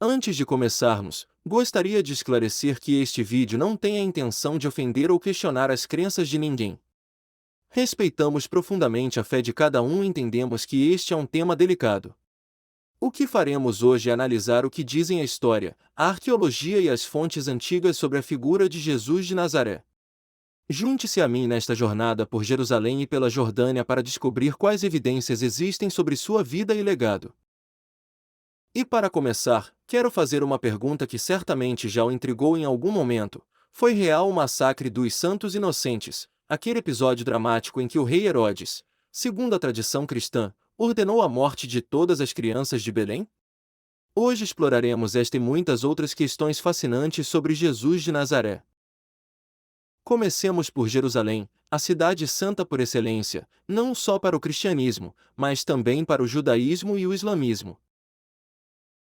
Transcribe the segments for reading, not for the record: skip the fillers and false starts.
Antes de começarmos, gostaria de esclarecer que este vídeo não tem a intenção de ofender ou questionar as crenças de ninguém. Respeitamos profundamente a fé de cada um e entendemos que este é um tema delicado. O que faremos hoje é analisar o que dizem a história, a arqueologia e as fontes antigas sobre a figura de Jesus de Nazaré. Junte-se a mim nesta jornada por Jerusalém e pela Jordânia para descobrir quais evidências existem sobre sua vida e legado. E para começar, quero fazer uma pergunta que certamente já o intrigou em algum momento. Foi real o massacre dos Santos Inocentes, aquele episódio dramático em que o rei Herodes, segundo a tradição cristã, ordenou a morte de todas as crianças de Belém? Hoje exploraremos esta e muitas outras questões fascinantes sobre Jesus de Nazaré. Comecemos por Jerusalém, a cidade santa por excelência, não só para o cristianismo, mas também para o judaísmo e o islamismo.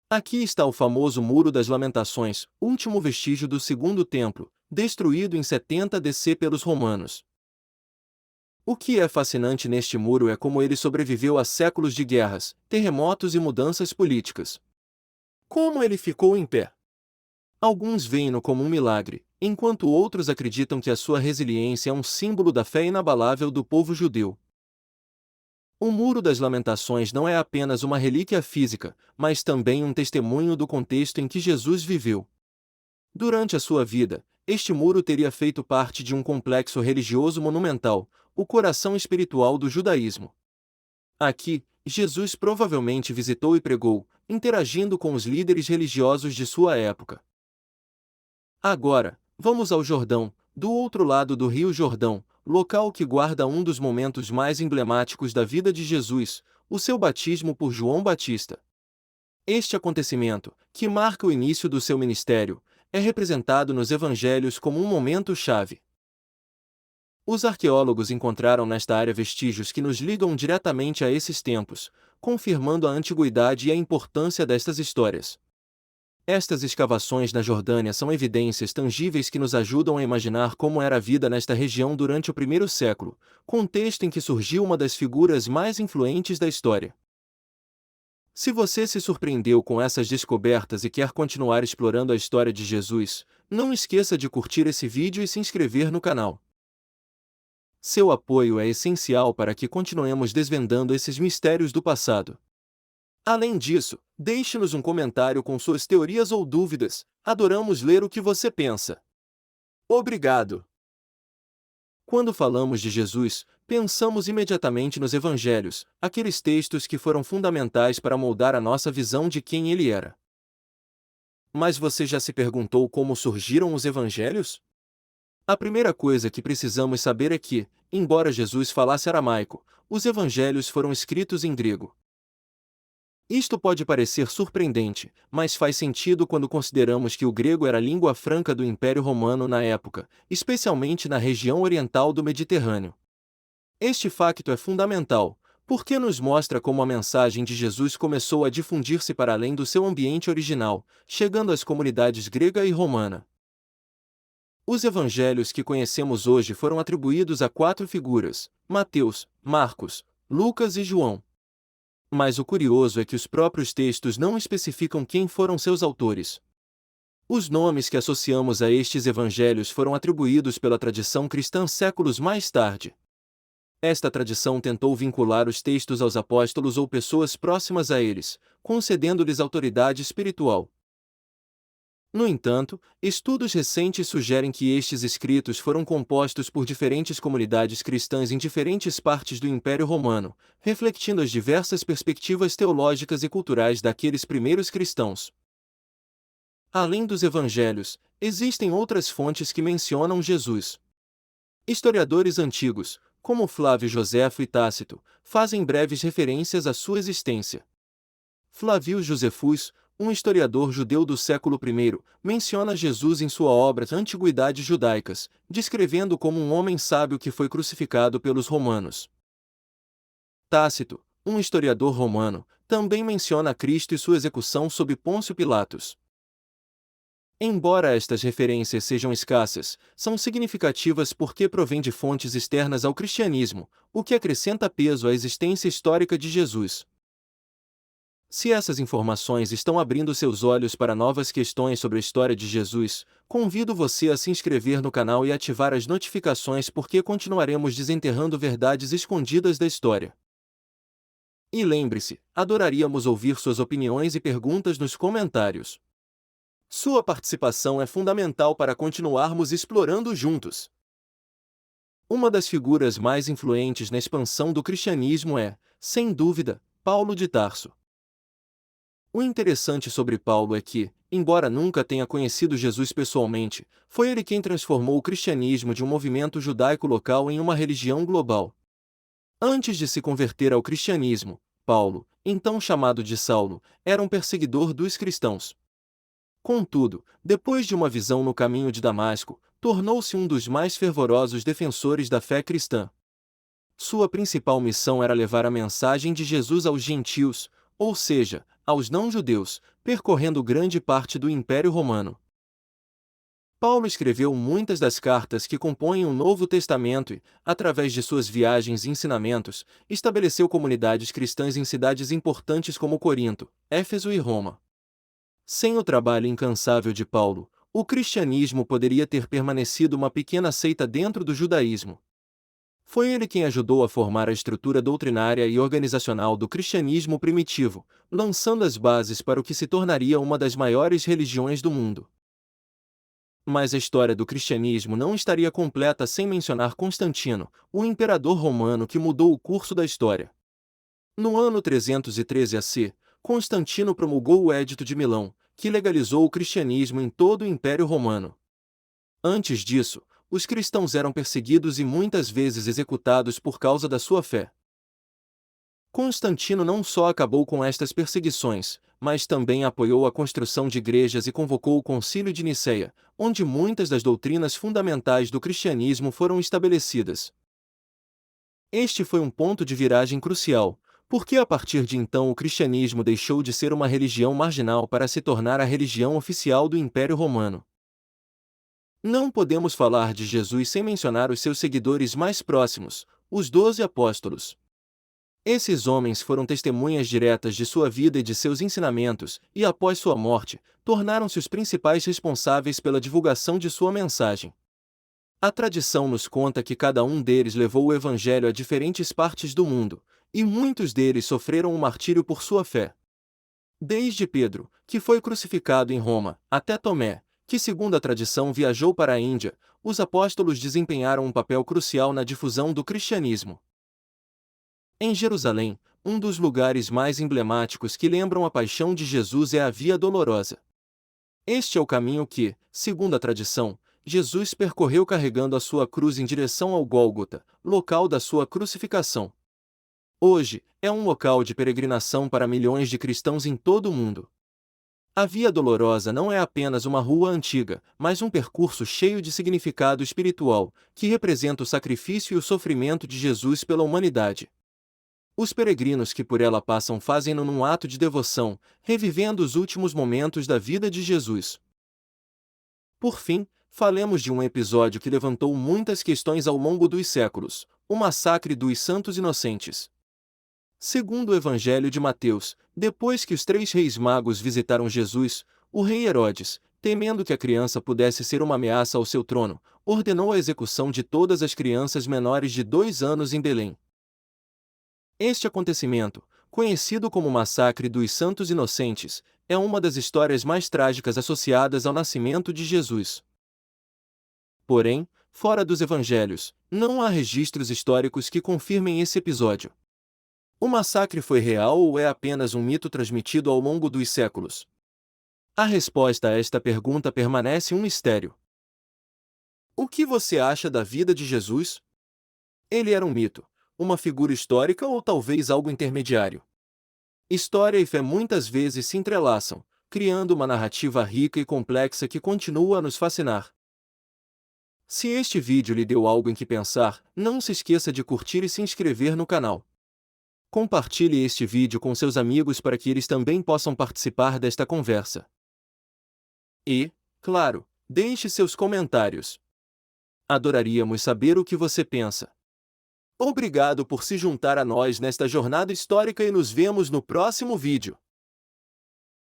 Aqui está o famoso Muro das Lamentações, último vestígio do Segundo Templo, destruído em 70 DC pelos romanos. O que é fascinante neste muro é como ele sobreviveu a séculos de guerras, terremotos e mudanças políticas. Como ele ficou em pé? Alguns veem-no como um milagre, enquanto outros acreditam que a sua resiliência é um símbolo da fé inabalável do povo judeu. O Muro das Lamentações não é apenas uma relíquia física, mas também um testemunho do contexto em que Jesus viveu. Durante a sua vida, este muro teria feito parte de um complexo religioso monumental, o coração espiritual do judaísmo. Aqui, Jesus provavelmente visitou e pregou, interagindo com os líderes religiosos de sua época. Agora, vamos ao Jordão, do outro lado do Rio Jordão, local que guarda um dos momentos mais emblemáticos da vida de Jesus, o seu batismo por João Batista. Este acontecimento, que marca o início do seu ministério, é representado nos evangelhos como um momento-chave. Os arqueólogos encontraram nesta área vestígios que nos ligam diretamente a esses tempos, confirmando a antiguidade e a importância destas histórias. Estas escavações na Jordânia são evidências tangíveis que nos ajudam a imaginar como era a vida nesta região durante o primeiro século, contexto em que surgiu uma das figuras mais influentes da história. Se você se surpreendeu com essas descobertas e quer continuar explorando a história de Jesus, não esqueça de curtir esse vídeo e se inscrever no canal. Seu apoio é essencial para que continuemos desvendando esses mistérios do passado. Além disso, deixe-nos um comentário com suas teorias ou dúvidas, adoramos ler o que você pensa. Obrigado! Quando falamos de Jesus, pensamos imediatamente nos evangelhos, aqueles textos que foram fundamentais para moldar a nossa visão de quem ele era. Mas você já se perguntou como surgiram os evangelhos? A primeira coisa que precisamos saber é que, embora Jesus falasse aramaico, os evangelhos foram escritos em grego. Isto pode parecer surpreendente, mas faz sentido quando consideramos que o grego era a língua franca do Império Romano na época, especialmente na região oriental do Mediterrâneo. Este facto é fundamental, porque nos mostra como a mensagem de Jesus começou a difundir-se para além do seu ambiente original, chegando às comunidades grega e romana. Os evangelhos que conhecemos hoje foram atribuídos a 4 figuras: Mateus, Marcos, Lucas e João. Mas o curioso é que os próprios textos não especificam quem foram seus autores. Os nomes que associamos a estes evangelhos foram atribuídos pela tradição cristã séculos mais tarde. Esta tradição tentou vincular os textos aos apóstolos ou pessoas próximas a eles, concedendo-lhes autoridade espiritual. No entanto, estudos recentes sugerem que estes escritos foram compostos por diferentes comunidades cristãs em diferentes partes do Império Romano, refletindo as diversas perspectivas teológicas e culturais daqueles primeiros cristãos. Além dos evangelhos, existem outras fontes que mencionam Jesus. Historiadores antigos, como Flávio Joséfo e Tácito, fazem breves referências à sua existência. Flavius Josefus, um historiador judeu do século I, menciona Jesus em sua obra Antiguidades Judaicas, descrevendo como um homem sábio que foi crucificado pelos romanos. Tácito, um historiador romano, também menciona Cristo e sua execução sob Pôncio Pilatos. Embora estas referências sejam escassas, são significativas porque provêm de fontes externas ao cristianismo, o que acrescenta peso à existência histórica de Jesus. Se essas informações estão abrindo seus olhos para novas questões sobre a história de Jesus, convido você a se inscrever no canal e ativar as notificações porque continuaremos desenterrando verdades escondidas da história. E lembre-se, adoraríamos ouvir suas opiniões e perguntas nos comentários. Sua participação é fundamental para continuarmos explorando juntos. Uma das figuras mais influentes na expansão do cristianismo é, sem dúvida, Paulo de Tarso. O interessante sobre Paulo é que, embora nunca tenha conhecido Jesus pessoalmente, foi ele quem transformou o cristianismo de um movimento judaico local em uma religião global. Antes de se converter ao cristianismo, Paulo, então chamado de Saulo, era um perseguidor dos cristãos. Contudo, depois de uma visão no caminho de Damasco, tornou-se um dos mais fervorosos defensores da fé cristã. Sua principal missão era levar a mensagem de Jesus aos gentios, ou seja, aos não-judeus, percorrendo grande parte do Império Romano. Paulo escreveu muitas das cartas que compõem o Novo Testamento e, através de suas viagens e ensinamentos, estabeleceu comunidades cristãs em cidades importantes como Corinto, Éfeso e Roma. Sem o trabalho incansável de Paulo, o cristianismo poderia ter permanecido uma pequena seita dentro do judaísmo. Foi ele quem ajudou a formar a estrutura doutrinária e organizacional do cristianismo primitivo, lançando as bases para o que se tornaria uma das maiores religiões do mundo. Mas a história do cristianismo não estaria completa sem mencionar Constantino, o imperador romano que mudou o curso da história. No ano 313 AC, Constantino promulgou o Edito de Milão, que legalizou o cristianismo em todo o Império Romano. Antes disso, os cristãos eram perseguidos e muitas vezes executados por causa da sua fé. Constantino não só acabou com estas perseguições, mas também apoiou a construção de igrejas e convocou o Concílio de Nicéia, onde muitas das doutrinas fundamentais do cristianismo foram estabelecidas. Este foi um ponto de viragem crucial, porque a partir de então o cristianismo deixou de ser uma religião marginal para se tornar a religião oficial do Império Romano. Não podemos falar de Jesus sem mencionar os seus seguidores mais próximos, os 12 apóstolos. Esses homens foram testemunhas diretas de sua vida e de seus ensinamentos, e após sua morte, tornaram-se os principais responsáveis pela divulgação de sua mensagem. A tradição nos conta que cada um deles levou o evangelho a diferentes partes do mundo, e muitos deles sofreram o martírio por sua fé. Desde Pedro, que foi crucificado em Roma, até Tomé, que segundo a tradição viajou para a Índia, os apóstolos desempenharam um papel crucial na difusão do cristianismo. Em Jerusalém, um dos lugares mais emblemáticos que lembram a paixão de Jesus é a Via Dolorosa. Este é o caminho que, segundo a tradição, Jesus percorreu carregando a sua cruz em direção ao Gólgota, local da sua crucificação. Hoje, é um local de peregrinação para milhões de cristãos em todo o mundo. A Via Dolorosa não é apenas uma rua antiga, mas um percurso cheio de significado espiritual, que representa o sacrifício e o sofrimento de Jesus pela humanidade. Os peregrinos que por ela passam fazem-no num ato de devoção, revivendo os últimos momentos da vida de Jesus. Por fim, falemos de um episódio que levantou muitas questões ao longo dos séculos: o massacre dos Santos Inocentes. Segundo o Evangelho de Mateus, depois que os 3 reis magos visitaram Jesus, o rei Herodes, temendo que a criança pudesse ser uma ameaça ao seu trono, ordenou a execução de todas as crianças menores de 2 anos em Belém. Este acontecimento, conhecido como Massacre dos Santos Inocentes, é uma das histórias mais trágicas associadas ao nascimento de Jesus. Porém, fora dos evangelhos, não há registros históricos que confirmem esse episódio. O massacre foi real ou é apenas um mito transmitido ao longo dos séculos? A resposta a esta pergunta permanece um mistério. O que você acha da vida de Jesus? Ele era um mito, uma figura histórica ou talvez algo intermediário? História e fé muitas vezes se entrelaçam, criando uma narrativa rica e complexa que continua a nos fascinar. Se este vídeo lhe deu algo em que pensar, não se esqueça de curtir e se inscrever no canal. Compartilhe este vídeo com seus amigos para que eles também possam participar desta conversa. E, claro, deixe seus comentários. Adoraríamos saber o que você pensa. Obrigado por se juntar a nós nesta jornada histórica e nos vemos no próximo vídeo.